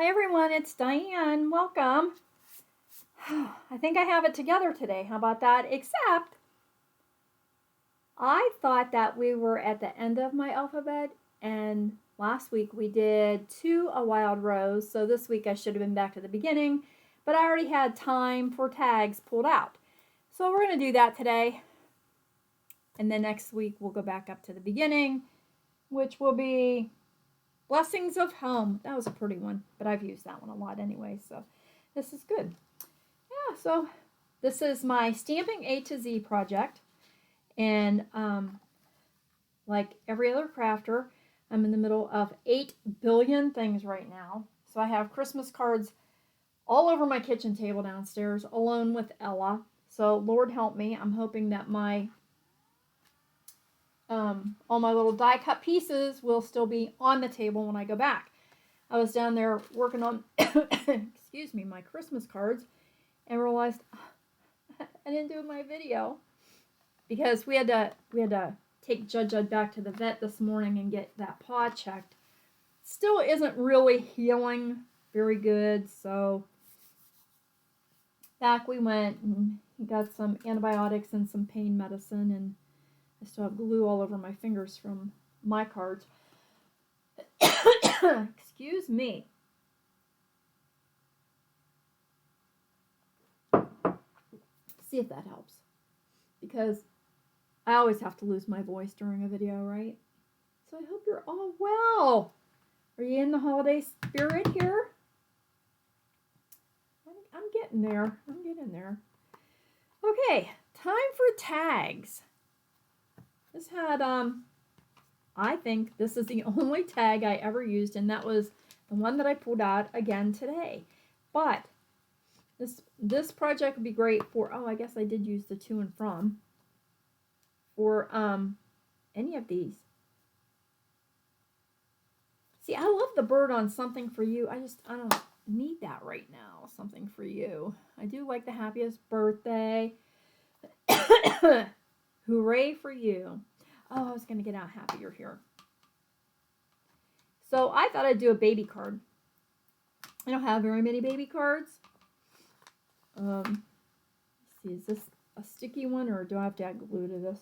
Hi everyone, it's Diane. Welcome. I think I have it together today. How about that? Except I thought that we were at the end of my alphabet, and last week we did a wild rose, so this week I should have been back to the beginning, but I already had time for tags pulled out. So we're going to do that today, and then next week we'll go back up to the beginning, which will be Blessings of Home. That was a pretty one, but I've used that one a lot anyway, so this is good. Yeah, so this is my Stamping A to Z project, and like every other crafter, I'm in the middle of 8 billion things right now. So I have Christmas cards all over my kitchen table downstairs, alone with Ella. So Lord help me, I'm hoping that my all my little die cut pieces will still be on the table when I go back. I was down there working on, excuse me, my Christmas cards, and realized I didn't do my video because we had to take Judd back to the vet this morning and get that paw checked. Still isn't really healing very good, so back we went and got some antibiotics and some pain medicine, and I still have glue all over my fingers from my cards. Excuse me. See if that helps. Because I always have to lose my voice during a video, right? So I hope you're all well. Are you in the holiday spirit here? I'm getting there. I'm getting there. Okay, time for tags. This had, I think this is the only tag I ever used, and that was the one that I pulled out again today. But this project would be great for, oh, I guess I did use the to and from, for any of these. See, I love the bird on Something for You. I don't need that right now, Something for You. I do like the happiest birthday. Hooray for you. Oh, I was going to get out happier here. So I thought I'd do a baby card. I don't have very many baby cards. Let's see, is this a sticky one, or do I have to add glue to this?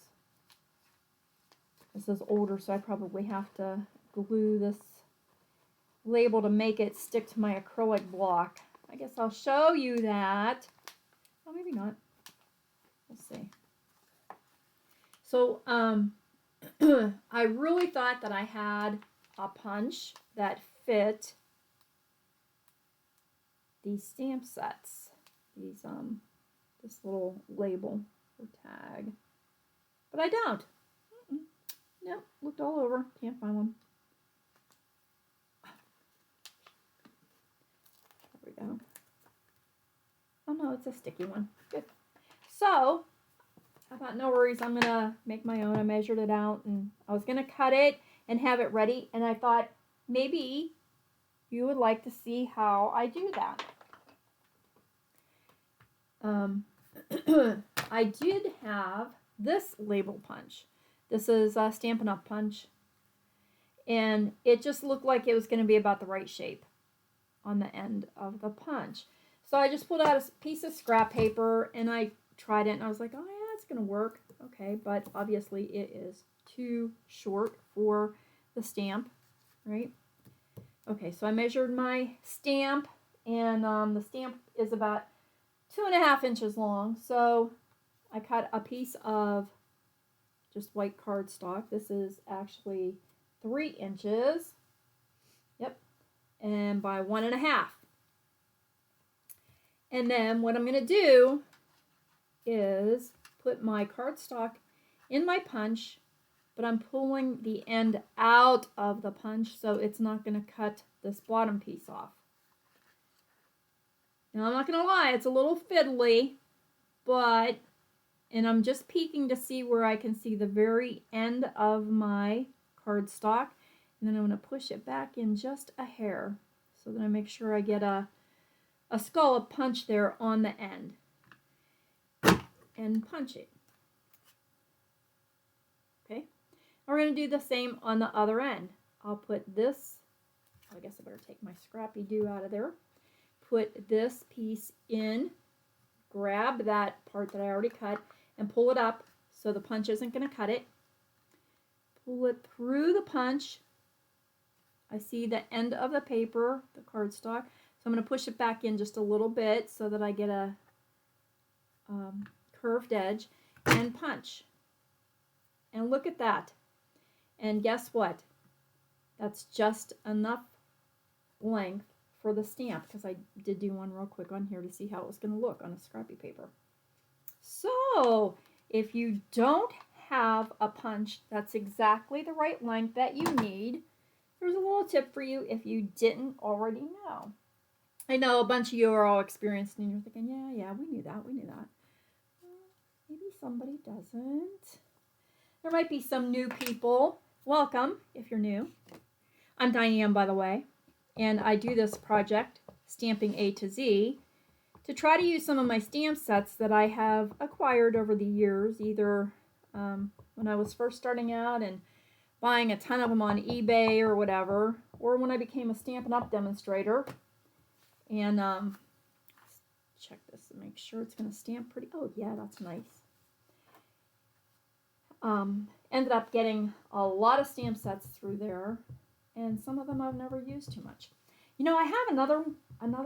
This is older, so I probably have to glue this label to make it stick to my acrylic block. I guess I'll show you that. Oh, maybe not. We'll see. So, I really thought that I had a punch that fit these stamp sets. These, this little label or tag. But I don't. Nope, looked all over. Can't find one. There we go. Oh no, it's a sticky one. Good. So, I thought, no worries, I'm going to make my own. I measured it out, and I was going to cut it and have it ready, and I thought maybe you would like to see how I do that. I did have this label punch. This is a Stampin' Up punch, and it just looked like it was going to be about the right shape on the end of the punch. So I just pulled out a piece of scrap paper, and I tried it, and I was like, oh yeah, it's going to work. Okay, but obviously it is too short for the stamp, right? Okay, so I measured my stamp, and the stamp is about 2.5 inches long. So I cut a piece of just white cardstock. This is actually 3 inches. Yep, and by 1.5. And then what I'm going to do is put my cardstock in my punch, but I'm pulling the end out of the punch, so it's not going to cut this bottom piece off. Now, I'm not going to lie, it's a little fiddly, and I'm just peeking to see where I can see the very end of my cardstock, and then I'm going to push it back in just a hair, so that I make sure I get a scallop punch there on the end. And punch it. Okay, we're going to do the same on the other end. I'll put this I guess I better take my scrappy do out of there. Put this piece in, grab that part that I already cut, and pull it up so the punch isn't going to cut it. Pull it through the punch. I see the end of the paper, the cardstock, so I'm going to push it back in just a little bit so that I get a curved edge, and punch. And look at that. And guess what? That's just enough length for the stamp, because I did do one real quick on here to see how it was going to look on a scrappy paper. So if you don't have a punch that's exactly the right length that you need, there's a little tip for you if you didn't already know. I know a bunch of you are all experienced and you're thinking, yeah, we knew that. Maybe somebody doesn't. There might be some new people. Welcome if you're new. I'm Diane, by the way, and I do this project, Stamping A to Z, to try to use some of my stamp sets that I have acquired over the years, either when I was first starting out and buying a ton of them on eBay or whatever, or when I became a Stampin' Up! Demonstrator. And check this to make sure it's going to stamp pretty. Oh, yeah, that's nice. Ended up getting a lot of stamp sets through there, and some of them I've never used too much. You know, I have another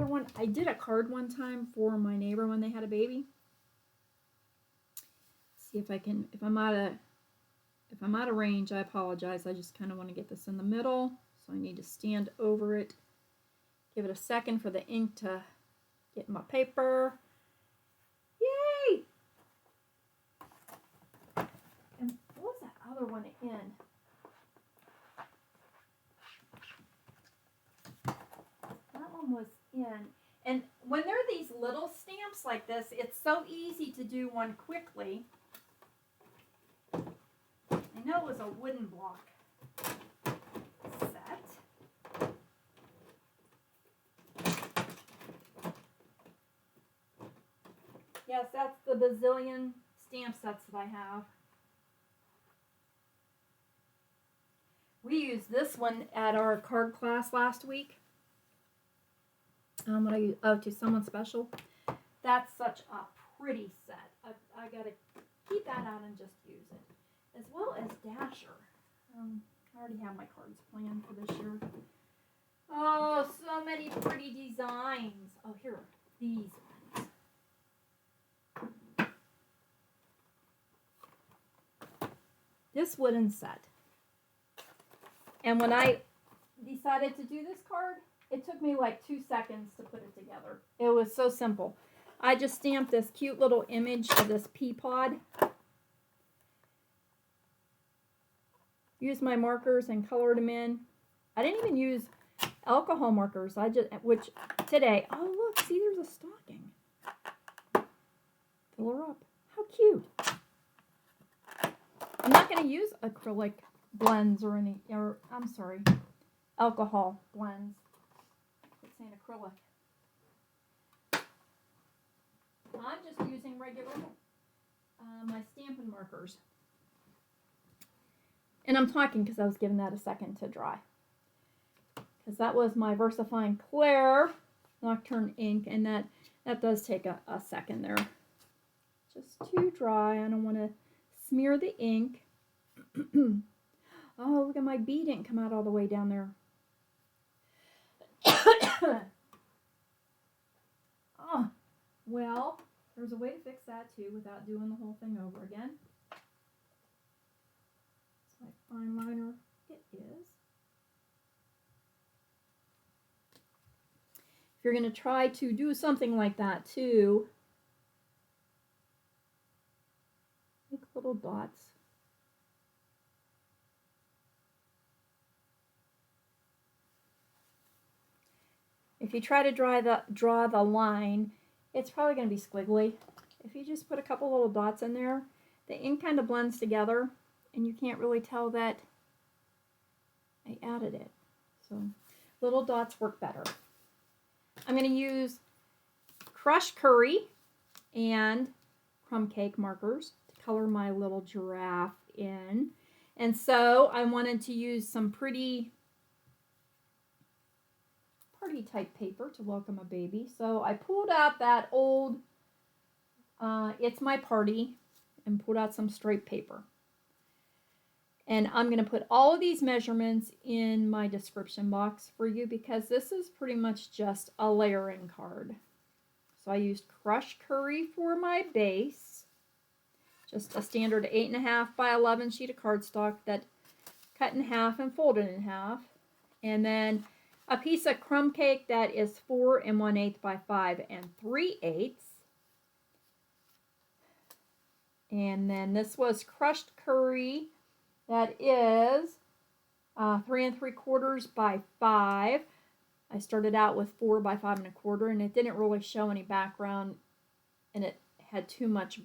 one. I did a card one time for my neighbor when they had a baby. Let's see if I can, if I'm out of range, I apologize. I just kind of want to get this in the middle, so I need to stand over it. Give it a second for the ink to get in my paper. Yay! And what was that other one in? That one was in. And when there are these little stamps like this, it's so easy to do one quickly. I know it was a wooden block set. Yes, that's the bazillion stamp sets that I have. We used this one at our card class last week. What I use, to someone special. That's such a pretty set. I gotta keep that out and just use it, as well as Dasher. I already have my cards planned for this year. Oh, so many pretty designs. Oh, here are these ones. This wooden set. And when I decided to do this card, it took me like 2 seconds to put it together. It was so simple. I just stamped this cute little image of this pea pod. Used my markers and colored them in. I didn't even use alcohol markers. Which today, oh look, see there's a stocking. Fill her up. How cute. I'm not going to use acrylic blends or alcohol blends. It's saying acrylic. I'm just using regular, my Stampin' markers. And I'm talking because I was giving that a second to dry. Because that was my VersaFine Claire Nocturne ink, and that does take a second there. Just to dry. I don't want to smear the ink. Oh, look at my bee didn't come out all the way down there. Oh, well, there's a way to fix that too without doing the whole thing over again. It's my fine liner. It is. If you're going to try to do something like that too, make little dots. If you try to draw the line, it's probably going to be squiggly. If you just put a couple little dots in there, the ink kind of blends together, and you can't really tell that I added it. So little dots work better. I'm going to use crushed curry and crumb cake markers to color my little giraffe in. And so I wanted to use some pretty party type paper to welcome a baby. So I pulled out that old It's My Party and pulled out some straight paper. And I'm going to put all of these measurements in my description box for you because this is pretty much just a layering card. So I used crushed curry for my base. Just a standard 8.5 by 11 sheet of cardstock that cut in half and folded in half. And then a piece of crumb cake that is 4 1/8 by 5 3/8. And then this was crushed curry that is 3 3/4 by 5. I started out with 4 by 5 1/4, and it didn't really show any background, and it had too much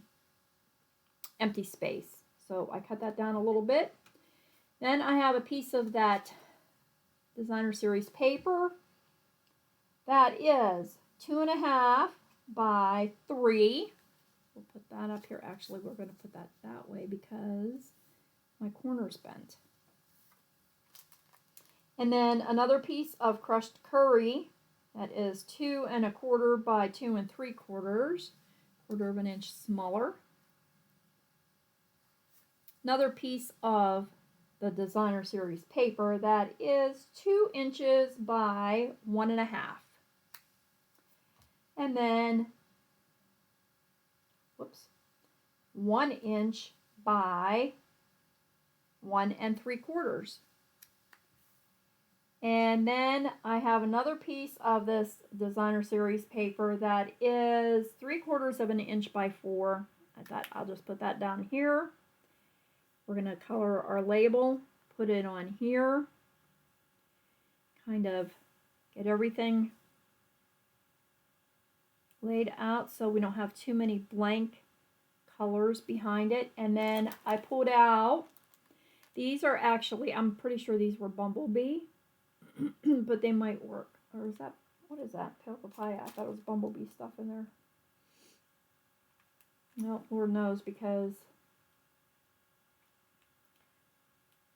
empty space. So I cut that down a little bit. Then I have a piece of that Designer Series paper that is 2.5 by 3. We'll put that up here. Actually, we're going to put that way because my corner's bent. And then another piece of crushed curry that is 2 1/4 by 2 3/4, 1/4 of an inch smaller. Another piece of the Designer Series paper that is 2 inches by 1.5. And then, 1 inch by 1 3/4. And then I have another piece of this Designer Series paper that is 3/4 of an inch by 4. I thought I'll just put that down here. We're going to color our label, put it on here, kind of get everything laid out so we don't have too many blank colors behind it. And then I pulled out, these are actually, I'm pretty sure these were Bumblebee, but they might work. Or is that, what is that? Pear papaya. I thought it was Bumblebee stuff in there. No, Lord knows, because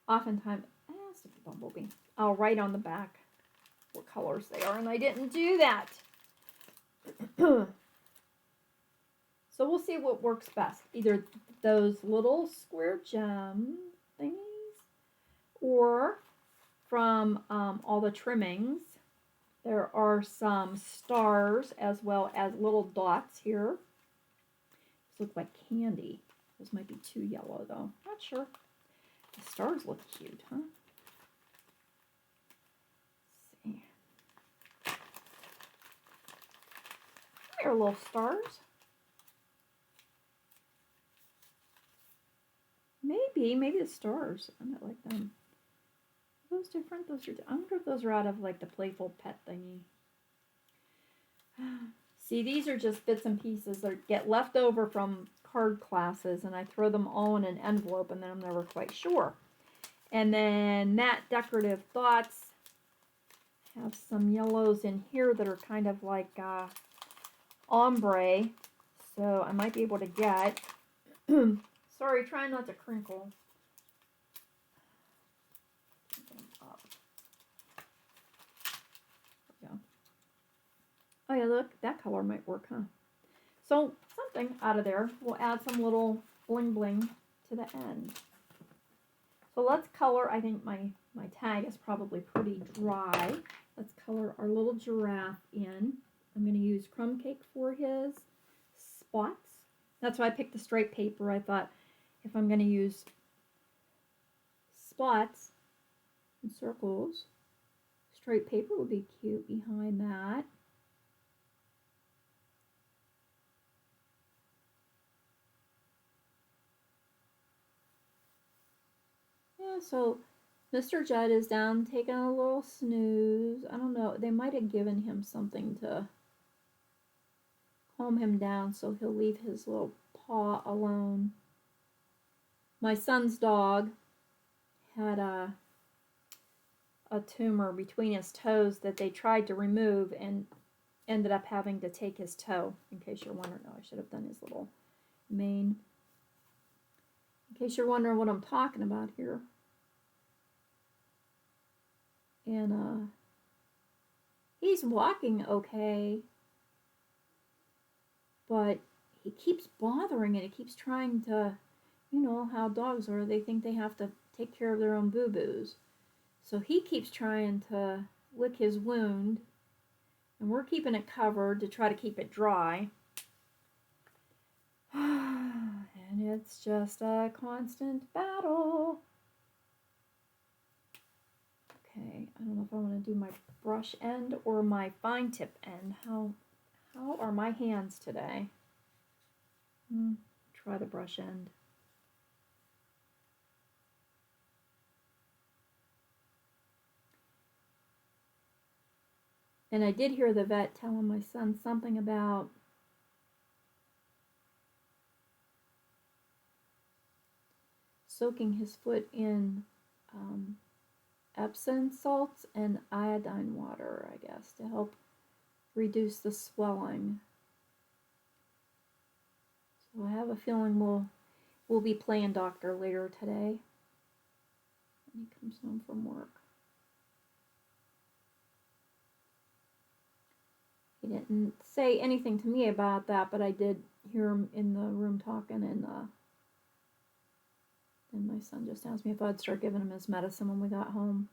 oftentimes, it's a Bumblebee. I'll write on the back what colors they are, and I didn't do that. So we'll see what works best. Either those little square gem thingies, or from all the trimmings. There are some stars as well as little dots here. These look like candy. Those might be too yellow though. Not sure. The stars look cute, huh? Let's see. There are little stars. Maybe the stars. I might like them. Are those different? Those are. I wonder if those are out of like the Playful Pet thingy. See, these are just bits and pieces that get left over from card classes, and I throw them all in an envelope, and then I'm never quite sure. And then Matte Decorative Dots have some yellows in here that are kind of like ombre, so I might be able to get. Sorry, trying not to crinkle. Oh yeah, look, that color might work, huh? So something out of there. We'll add some little bling bling to the end. So let's color. I think my tag is probably pretty dry. Let's color our little giraffe in. I'm going to use crumb cake for his spots. That's why I picked the straight paper. I thought if I'm going to use spots and circles, straight paper would be cute behind that. Yeah, so Mr. Judd is down taking a little snooze. I don't know. They might have given him something to calm him down so he'll leave his little paw alone. My son's dog had a tumor between his toes that they tried to remove and ended up having to take his toe. In case you're wondering, I should have done his little mane. In case you're wondering what I'm talking about here. And he's walking okay, but he keeps bothering it. He keeps trying to, you know how dogs are. They think they have to take care of their own boo-boos. So he keeps trying to lick his wound, and we're keeping it covered to try to keep it dry. And it's just a constant battle. Okay, I don't know if I want to do my brush end or my fine tip end. How are my hands today? Try the brush end. And I did hear the vet telling my son something about soaking his foot in Epsom salts and iodine water, I guess, to help reduce the swelling. So I have a feeling we'll be playing doctor later today when he comes home from work. He didn't say anything to me about that, but I did hear him in the room talking, and my son just asked me if I'd start giving him his medicine when we got home.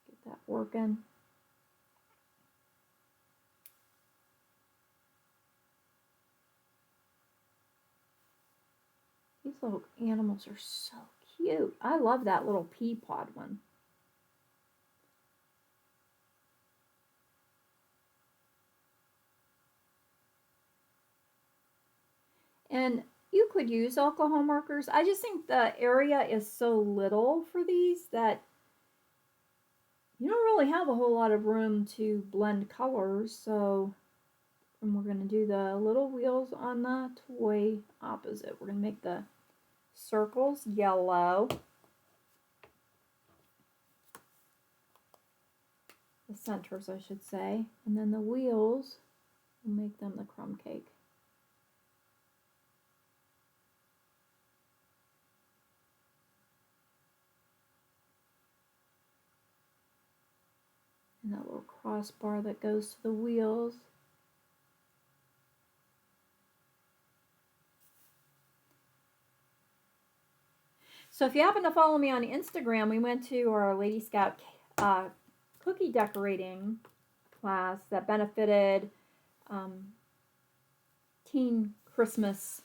Get that working. These little animals are so cute. I love that little pea pod one. And you could use alcohol markers. I just think the area is so little for these that you don't really have a whole lot of room to blend colors. So, and we're going to do the little wheels on the toy opposite. We're going to make the circles yellow. The centers, I should say. And then the wheels, we'll make them the crumb cake. And that little crossbar that goes to the wheels. So if you happen to follow me on Instagram, we went to our Lady Scout cookie decorating class that benefited teen Christmas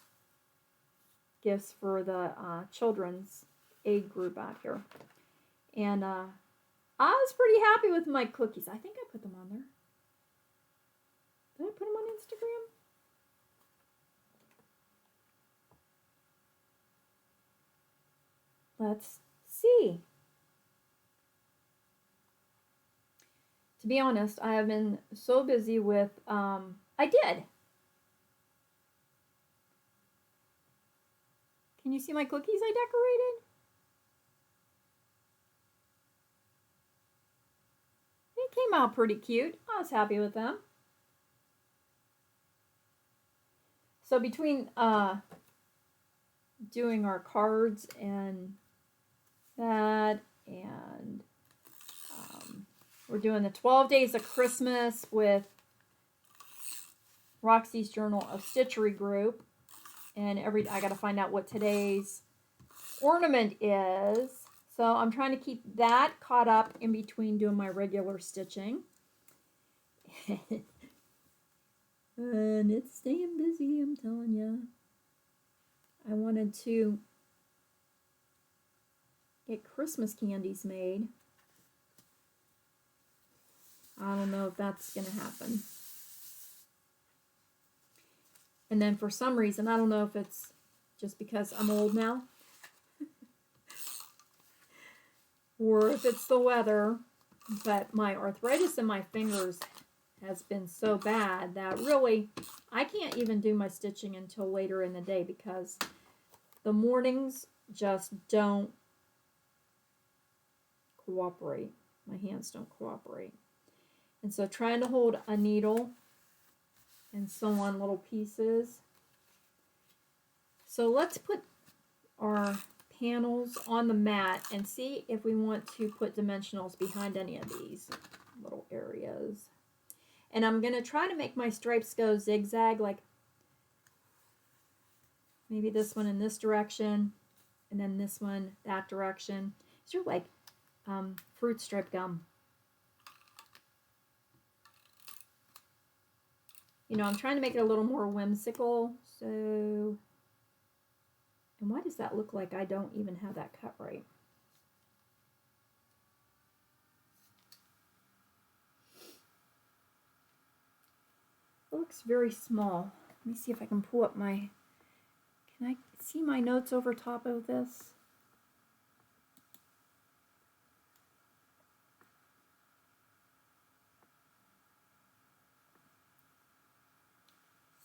gifts for the children's aid group out here. And I was pretty happy with my cookies. I think I put them on there. Did I put them on Instagram? Let's see. To be honest, I have been so busy with, I did. Can you see my cookies I decorated? They came out pretty cute. I was happy with them. So between doing our cards and that, and we're doing the 12 Days of Christmas with Roxy's Journal of Stitchery group, and I gotta find out what today's ornament is. So I'm trying to keep that caught up in between doing my regular stitching. And it's staying busy, I'm telling you. I wanted to get Christmas candies made. I don't know if that's going to happen. And then for some reason, I don't know if it's just because I'm old now, or if it's the weather, but my arthritis in my fingers has been so bad that really I can't even do my stitching until later in the day because the mornings just don't cooperate. My hands don't cooperate. And so trying to hold a needle and sew on little pieces. So let's put our panels on the mat and see if we want to put dimensionals behind any of these little areas. areas. And I'm going to try to make my stripes go zigzag, like maybe this one in this direction, and then this one that direction. These are like fruit stripe gum. You know, I'm trying to make it a little more whimsical. So, and why does that look like I don't even have that cut right? It looks very small. Let me see if I can pull up my, can I see my notes over top of this?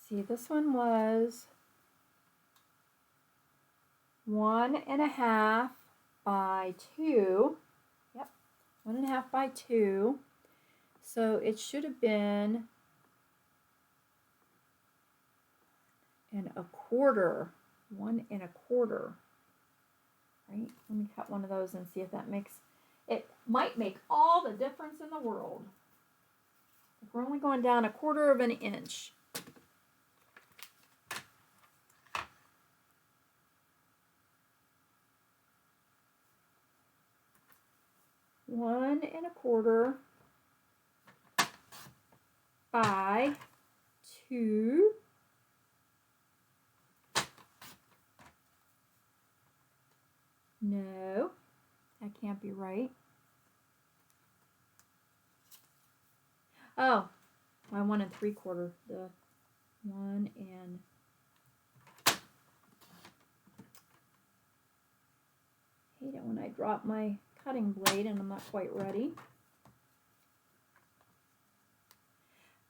See, this one was 1.5 by 2. Yep, 1.5 by 2. So it should have been 1.25. 1.25. Right? Let me cut one of those and see if that makes, it might make all the difference in the world. If we're only going down 1/4 inch. One and 1/4 by 2. No, that can't be right. Oh, my 1 3/4. The 1 and hate it when I drop my cutting blade and I'm not quite ready.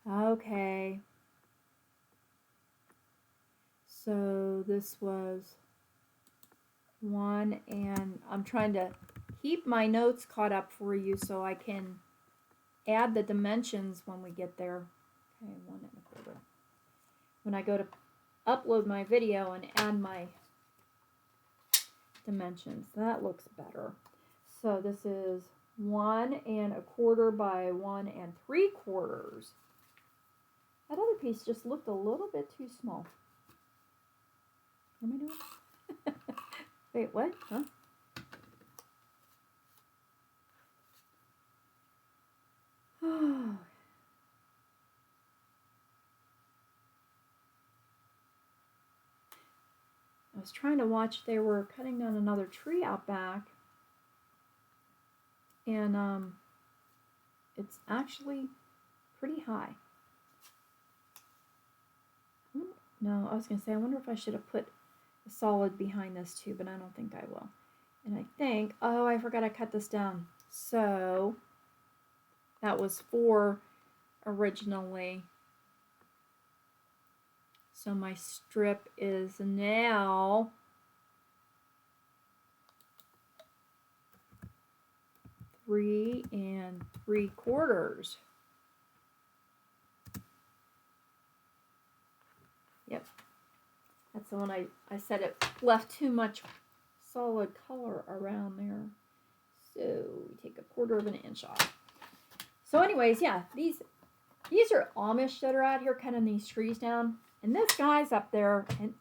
Okay. So this was 1, and I'm trying to keep my notes caught up for you so I can add the dimensions when we get there. Okay, 1 1/4. When I go to upload my video and add my dimensions, that looks better. So this is 1 1/4 by 1 3/4. That other piece just looked a little bit too small. What am I doing? Wait, what? Huh? I was trying to watch, they were cutting down another tree out back. And it's actually pretty high. No, I was going to say, I wonder if I should have put a solid behind this too, but I don't think I will. And I think, oh, I forgot I cut this down. So that was 4 originally. So my strip is now 3 3/4. Yep. That's the one I said it left too much solid color around there. So we take 1/4 inch off. So anyways, yeah, these are Amish that are out here cutting these trees down. And this guy's up there, and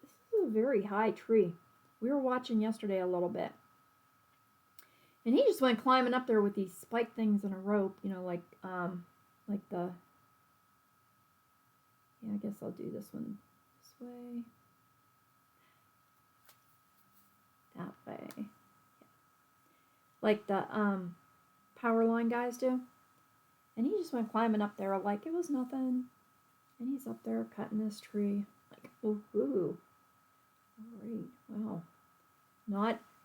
this is a very high tree. We were watching yesterday a little bit. And he just went climbing up there with these spike things and a rope, you know, like the, yeah, I guess I'll do this one this way. That way. Yeah. Like the power line guys do. And he just went climbing up there like it was nothing. And he's up there cutting this tree. Like, ooh. All right. Wow.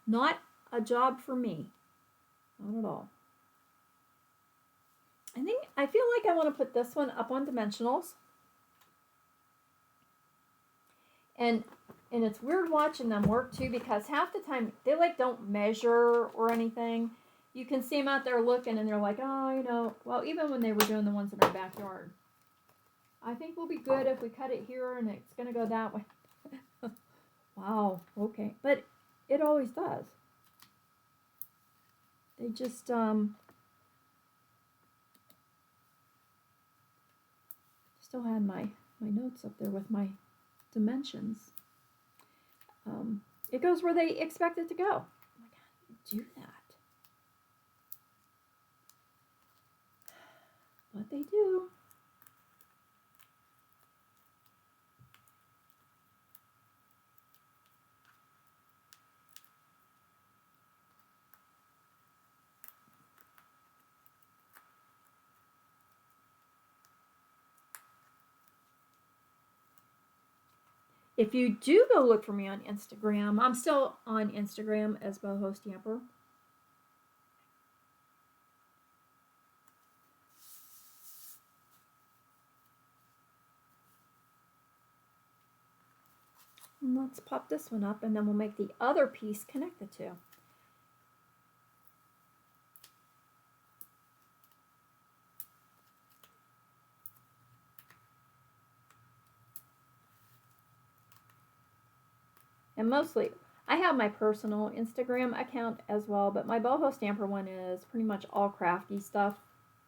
Not a job for me. Not at all. I feel like I want to put this one up on dimensionals. And it's weird watching them work too, because half the time they like don't measure or anything. You can see them out there looking and they're like, oh, you know, well, even when they were doing the ones in our backyard. I think we'll be good if we cut it here and it's going to go that way. Wow, okay. But it always does. They just, still had my notes up there with my dimensions. It goes where they expect it to go. Oh my God, you do that. But they do. If you do go look for me on Instagram, I'm still on Instagram as Boho Stamper. And let's pop this one up, and then we'll make the other piece connect the two. And mostly, I have my personal Instagram account as well, but my Boho Stamper one is pretty much all crafty stuff.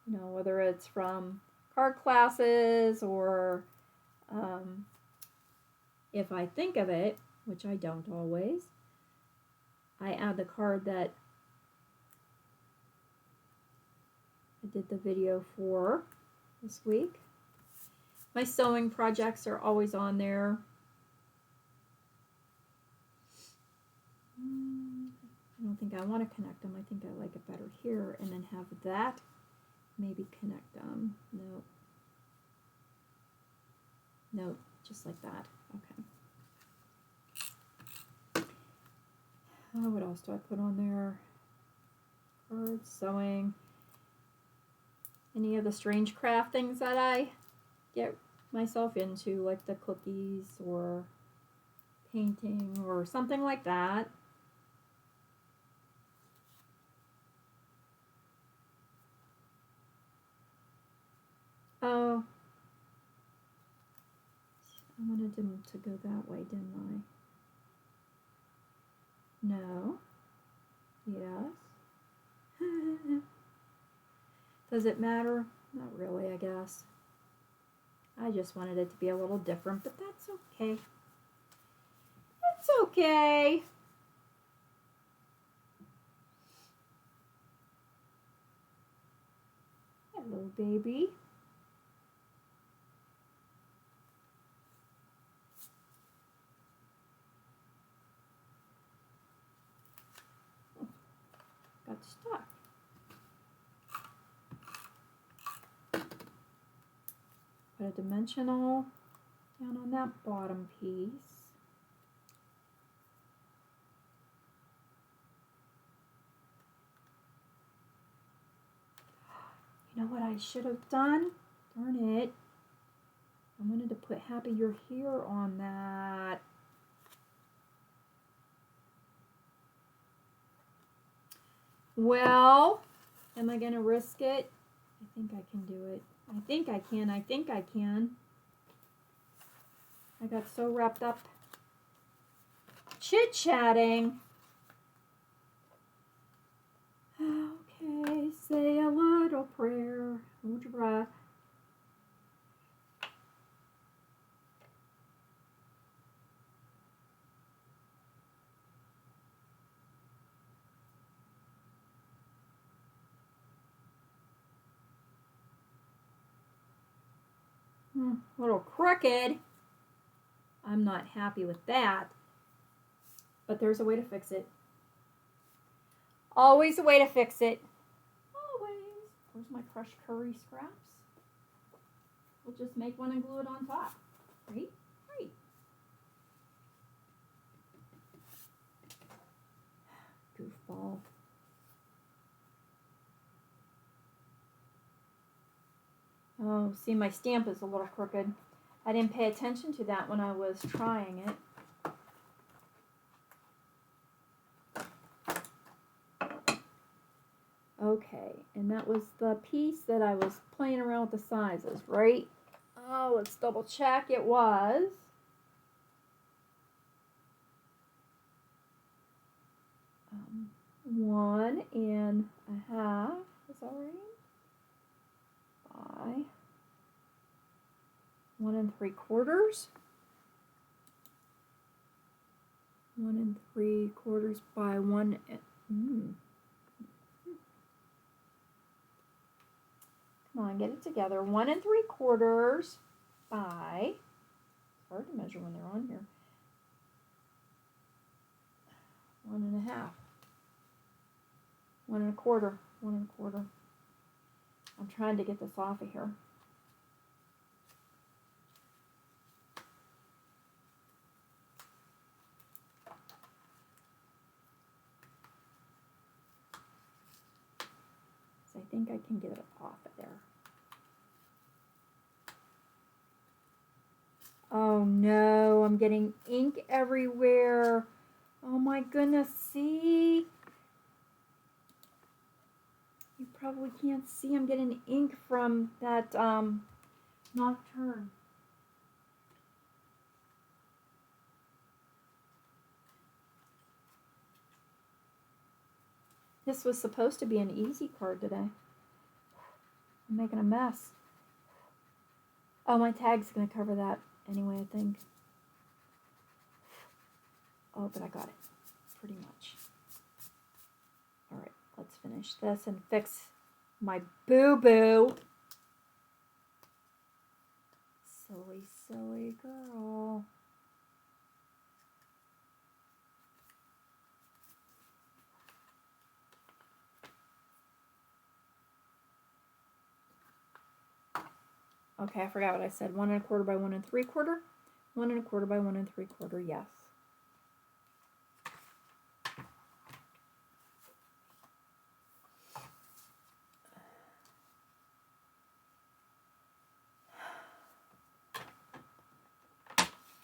You know, whether it's from card classes or if I think of it, which I don't always, I add the card that I did the video for this week. My sewing projects are always on there. I don't think I want to connect them. I think I like it better here, and then have that maybe connect them. No. No, just like that. Okay. What else do I put on there? Cards, sewing. Any of the strange craft things that I get myself into, like the cookies or painting or something like that. Oh, I wanted them to go that way, didn't I? No. Yes. Does it matter? Not really, I guess. I just wanted it to be a little different, but that's okay. That's okay. Hello, baby. Got stuck. Put a dimensional down on that bottom piece. You know what I should have done? Darn it. I wanted to put Happy You're Here on that. Well, am I going to risk it? I think I can do it. I think I can. I think I can. I got so wrapped up chit-chatting. Okay, say a little prayer. Hold your breath. A little crooked. I'm not happy with that. But there's a way to fix it. Always a way to fix it. Always. Where's my crushed curry scraps? We'll just make one and glue it on top. Right? Right. Goofball. Oh, see, my stamp is a little crooked. I didn't pay attention to that when I was trying it. Okay, and that was the piece that I was playing around with the sizes, right? Oh, let's double check. It was 1.5. Is that right? By 1 3/4. 1 3/4 by 1. Come on, get it together. 1 3/4 by. It's hard to measure when they're on here. 1 1/2. 1 1/4. 1 1/4. I'm trying to get this off of here. So I think I can get it off of there. Oh no, I'm getting ink everywhere. Oh my goodness, see? You probably can't see. I'm getting ink from that Nocturne. This was supposed to be an easy card today. I'm making a mess. Oh, my tag's going to cover that anyway, I think. Oh, but I got it. Pretty much. All right, let's finish this and fix my boo-boo. Silly, silly girl. Okay, I forgot what I said. 1 1/4 by 1 3/4. 1 1/4 by 1 3/4, yes.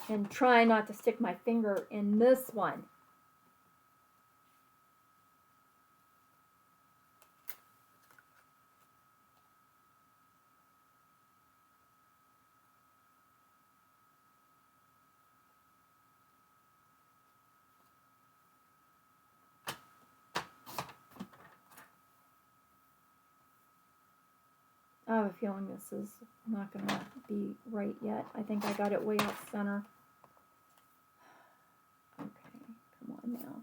And try not to stick my finger in this one. I have a feeling this is not going to be right yet. I think I got it way off center. Okay, come on now.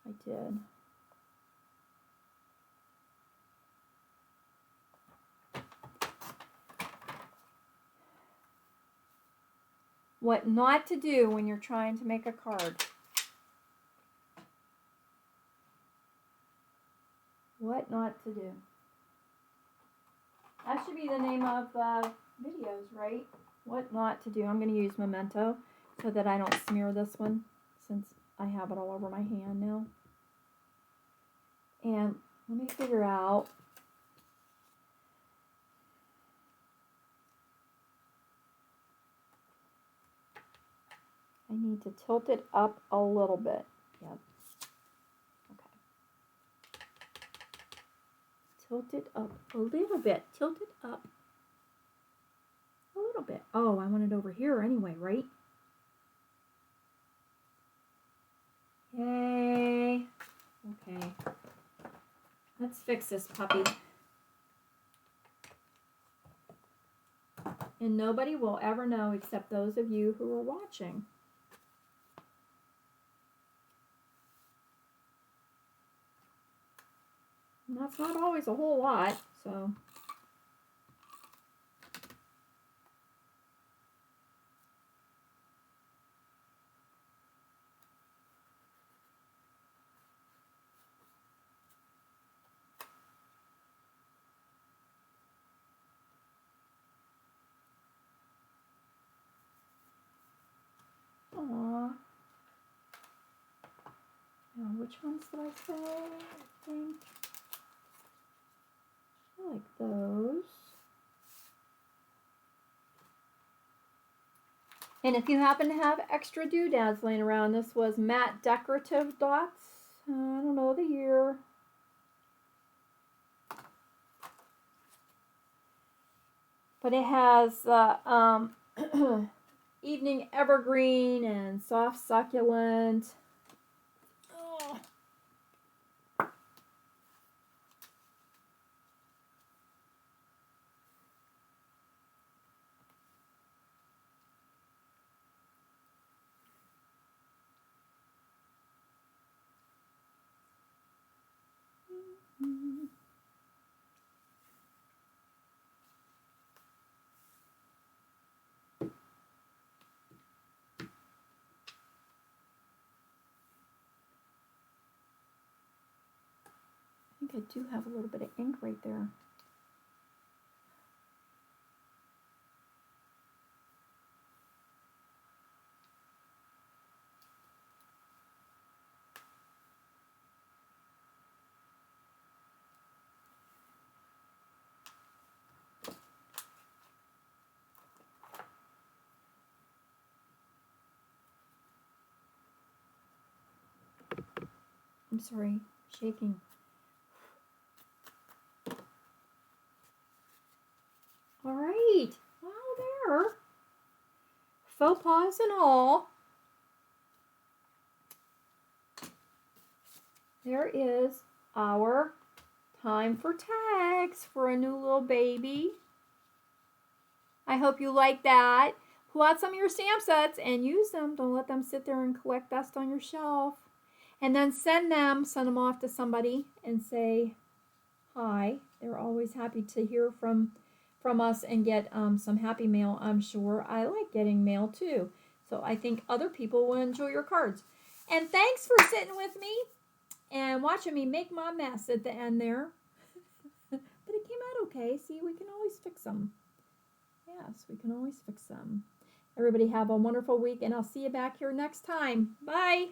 I did. What not to do when you're trying to make a card. What not to do. That should be the name of the videos, right? What not to do. I'm going to use Memento so that I don't smear this one since I have it all over my hand now. And let me figure out. I need to tilt it up a little bit. Yep. Tilt it up a little bit. Tilt it up a little bit. Oh, I want it over here anyway, right? Yay. Okay. Let's fix this puppy. And nobody will ever know except those of you who are watching. And that's not always a whole lot, so. Aww. Now, which ones did I say? I think. I like those. And if you happen to have extra doodads laying around, this was Matte Decorative Dots. I don't know the year. But it has Evening Evergreen and Soft Succulent. Oh. think I do have a little bit of ink right there. I'm sorry, shaking. All right, wow, there. Faux pas and all. There is our time for tags for a new little baby. I hope you like that. Pull out some of your stamp sets and use them. Don't let them sit there and collect dust on your shelf. And then send them off to somebody and say hi. They're always happy to hear from us and get some happy mail, I'm sure. I like getting mail too. So I think other people will enjoy your cards. And thanks for sitting with me and watching me make my mess at the end there. But it came out okay. See, we can always fix them. Yes, we can always fix them. Everybody have a wonderful week, and I'll see you back here next time. Bye.